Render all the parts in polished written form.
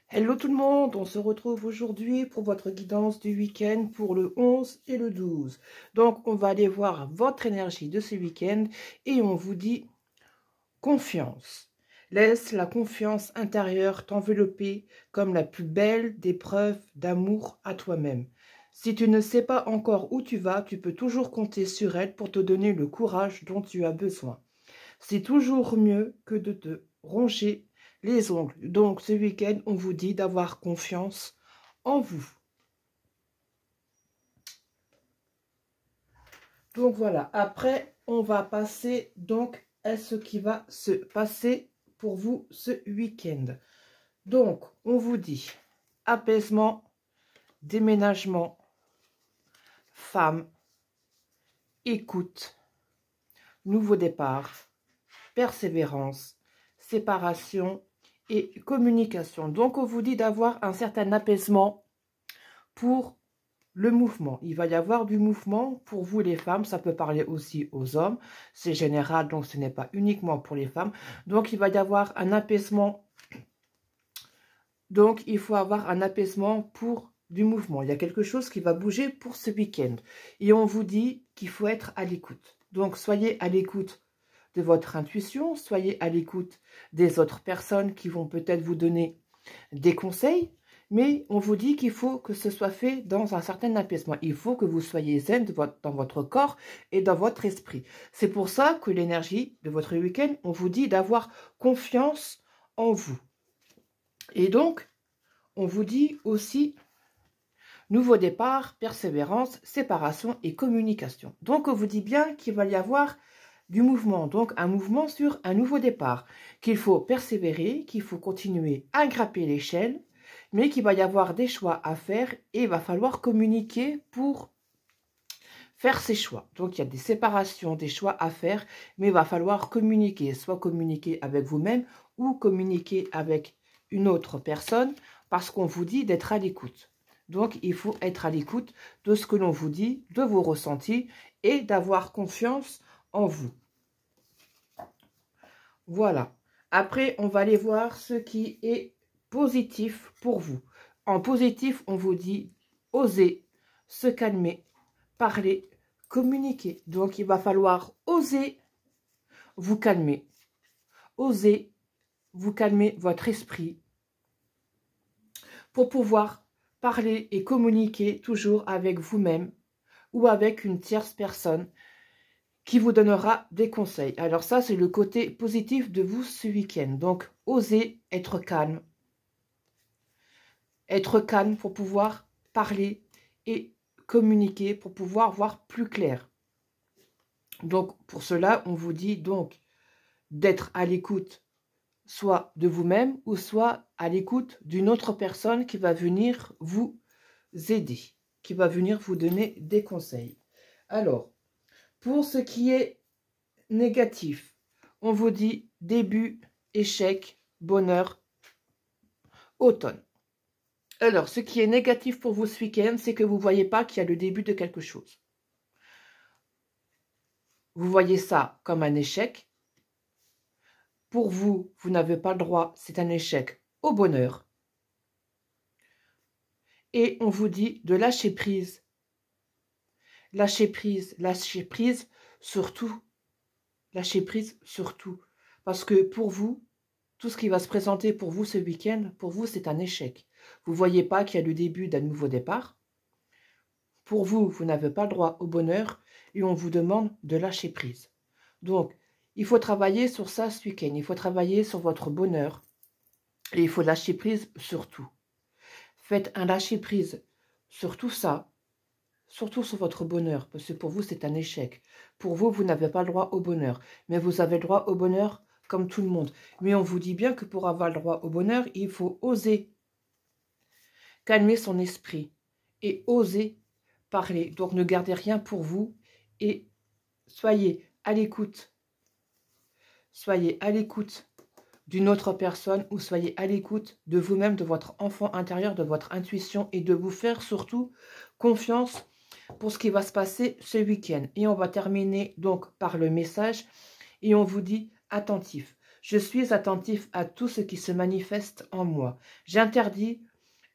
Hello tout le monde, on se retrouve aujourd'hui pour votre guidance du week-end pour le 11 et le 12. Donc on va aller voir votre énergie de ce week-end et on vous dit confiance. Laisse la confiance intérieure t'envelopper comme la plus belle des preuves d'amour à toi-même. Si tu ne sais pas encore où tu vas, tu peux toujours compter sur elle pour te donner le courage dont tu as besoin. C'est toujours mieux que de te ronger les ongles. Donc, ce week-end, on vous dit d'avoir confiance en vous. Donc, voilà. Après, on va passer donc à ce qui va se passer pour vous ce week-end. Donc, on vous dit apaisement, déménagement, femme, écoute, nouveau départ, persévérance, séparation et communication. Donc, on vous dit d'avoir un certain apaisement pour le mouvement. Il va y avoir du mouvement pour vous les femmes, ça peut parler aussi aux hommes, c'est général, donc ce n'est pas uniquement pour les femmes. Donc, il va y avoir un apaisement. Donc, il faut avoir un apaisement pour du mouvement. Il y a quelque chose qui va bouger pour ce week-end. Et on vous dit qu'il faut être à l'écoute. Donc, soyez à l'écoute de votre intuition, soyez à l'écoute des autres personnes qui vont peut-être vous donner des conseils, mais on vous dit qu'il faut que ce soit fait dans un certain apaisement. Il faut que vous soyez zen dans votre corps et dans votre esprit. C'est pour ça que l'énergie de votre week-end, on vous dit d'avoir confiance en vous. Et donc, on vous dit aussi nouveau départ, persévérance, séparation et communication. Donc, on vous dit bien qu'il va y avoir du mouvement, donc un mouvement sur un nouveau départ, qu'il faut persévérer, qu'il faut continuer à grimper l'échelle, mais qu'il va y avoir des choix à faire et il va falloir communiquer pour faire ces choix. Donc il y a des séparations, des choix à faire, mais il va falloir communiquer, soit communiquer avec vous-même ou communiquer avec une autre personne, parce qu'on vous dit d'être à l'écoute. Donc il faut être à l'écoute de ce que l'on vous dit, de vos ressentis et d'avoir confiance en vous. Voilà. Après, on va aller voir ce qui est positif pour vous. En positif, on vous dit oser, se calmer, parler, communiquer. Donc, il va falloir oser vous calmer. Oser vous calmer votre esprit pour pouvoir parler et communiquer toujours avec vous-même ou avec une tierce personne qui vous donnera des conseils. Alors ça, c'est le côté positif de vous ce week-end. Donc, osez être calme. Être calme pour pouvoir parler et communiquer, pour pouvoir voir plus clair. Donc, pour cela, on vous dit donc d'être à l'écoute soit de vous-même ou soit à l'écoute d'une autre personne qui va venir vous aider, qui va venir vous donner des conseils. Alors, pour ce qui est négatif, on vous dit début, échec, bonheur, automne. Alors, ce qui est négatif pour vous ce week-end, c'est que vous ne voyez pas qu'il y a le début de quelque chose. Vous voyez ça comme un échec. Pour vous, vous n'avez pas le droit, c'est un échec au bonheur. Et on vous dit de lâcher prise. Lâcher prise surtout. Lâcher prise surtout. Parce que pour vous, tout ce qui va se présenter pour vous ce week-end, pour vous, c'est un échec. Vous ne voyez pas qu'il y a le début d'un nouveau départ. Pour vous, vous n'avez pas le droit au bonheur et on vous demande de lâcher prise. Donc, il faut travailler sur ça ce week-end. Il faut travailler sur votre bonheur et il faut lâcher prise sur tout. Faites un lâcher prise sur tout ça, surtout sur votre bonheur, parce que pour vous, c'est un échec. Pour vous, vous n'avez pas le droit au bonheur, mais vous avez le droit au bonheur comme tout le monde. Mais on vous dit bien que pour avoir le droit au bonheur, il faut oser calmer son esprit et oser parler. Donc, ne gardez rien pour vous et soyez à l'écoute. Soyez à l'écoute d'une autre personne ou soyez à l'écoute de vous-même, de votre enfant intérieur, de votre intuition et de vous faire surtout confiance pour ce qui va se passer ce week-end. Et on va terminer donc par le message et on vous dit attentif. Je suis attentif à tout ce qui se manifeste en moi. J'interdis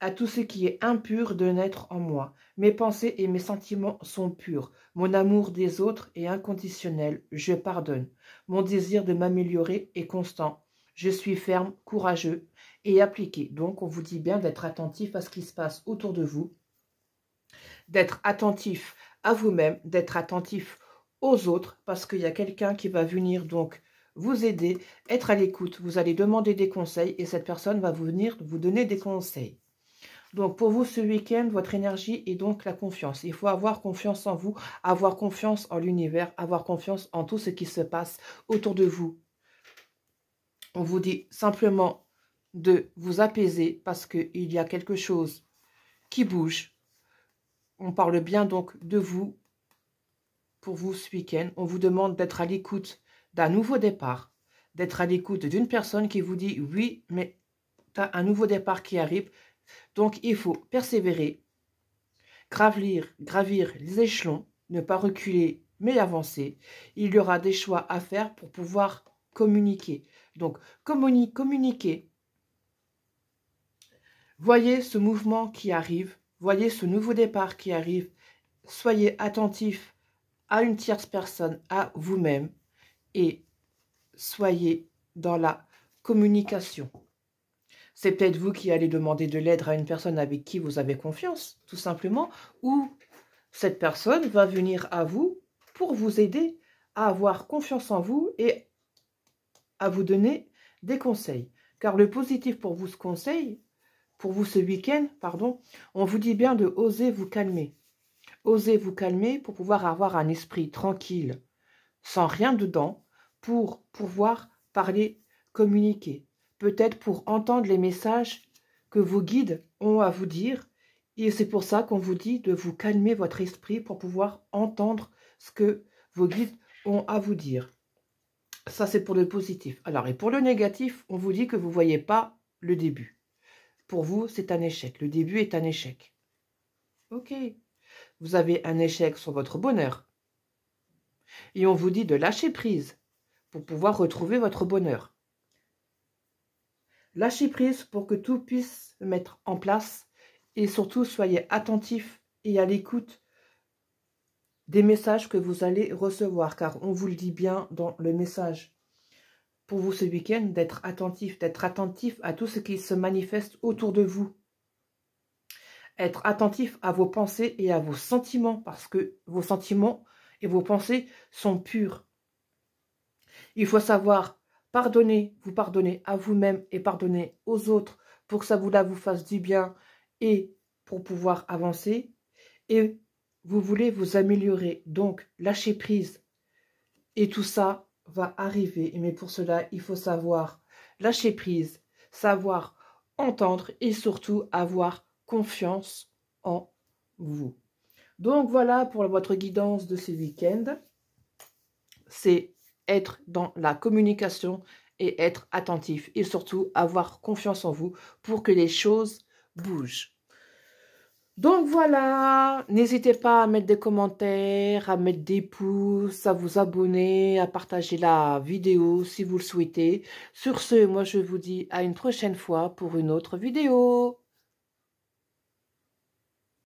à tout ce qui est impur de naître en moi. Mes pensées et mes sentiments sont purs. Mon amour des autres est inconditionnel. Je pardonne. Mon désir de m'améliorer est constant. Je suis ferme, courageux et appliqué. Donc, on vous dit bien d'être attentif à ce qui se passe autour de vous, d'être attentif à vous-même, d'être attentif aux autres, parce qu'il y a quelqu'un qui va venir donc vous aider, être à l'écoute. Vous allez demander des conseils et cette personne va venir vous donner des conseils. Donc, pour vous, ce week-end, votre énergie est donc la confiance. Il faut avoir confiance en vous, avoir confiance en l'univers, avoir confiance en tout ce qui se passe autour de vous. On vous dit simplement de vous apaiser parce qu'il y a quelque chose qui bouge. On parle bien donc de vous, pour vous ce week-end. On vous demande d'être à l'écoute d'un nouveau départ, d'être à l'écoute d'une personne qui vous dit « oui, mais tu as un nouveau départ qui arrive ». Donc, il faut persévérer, gravir les échelons, ne pas reculer, mais avancer. Il y aura des choix à faire pour pouvoir communiquer. Donc, communiquer. Voyez ce mouvement qui arrive, voyez ce nouveau départ qui arrive. Soyez attentifs à une tierce personne, à vous-même, et soyez dans la communication. C'est peut-être vous qui allez demander de l'aide à une personne avec qui vous avez confiance, tout simplement, ou cette personne va venir à vous pour vous aider à avoir confiance en vous et à vous donner des conseils. Car le positif pour vous ce week-end, pardon, on vous dit bien de oser vous calmer. Osez vous calmer pour pouvoir avoir un esprit tranquille, sans rien dedans, pour pouvoir parler, communiquer. Peut-être pour entendre les messages que vos guides ont à vous dire. Et c'est pour ça qu'on vous dit de vous calmer votre esprit pour pouvoir entendre ce que vos guides ont à vous dire. Ça, c'est pour le positif. Alors, et pour le négatif, on vous dit que vous ne voyez pas le début. Pour vous, c'est un échec. Le début est un échec. Ok. Vous avez un échec sur votre bonheur. Et on vous dit de lâcher prise pour pouvoir retrouver votre bonheur. Lâchez prise pour que tout puisse se mettre en place et surtout soyez attentifs et à l'écoute des messages que vous allez recevoir, car on vous le dit bien dans le message pour vous ce week-end, d'être attentif à tout ce qui se manifeste autour de vous. Être attentif à vos pensées et à vos sentiments, parce que vos sentiments et vos pensées sont purs. Il faut savoir pardonner, vous pardonner à vous-même et pardonner aux autres pour que ça vous fasse du bien et pour pouvoir avancer. Et vous voulez vous améliorer, donc lâchez prise. Et tout ça va arriver. Mais pour cela, il faut savoir lâcher prise, savoir entendre et surtout avoir confiance en vous. Donc voilà pour votre guidance de ce week-end. C'est être dans la communication et être attentif. Et surtout avoir confiance en vous pour que les choses bougent. Donc voilà, n'hésitez pas à mettre des commentaires, à mettre des pouces, à vous abonner, à partager la vidéo si vous le souhaitez. Sur ce, moi je vous dis à une prochaine fois pour une autre vidéo.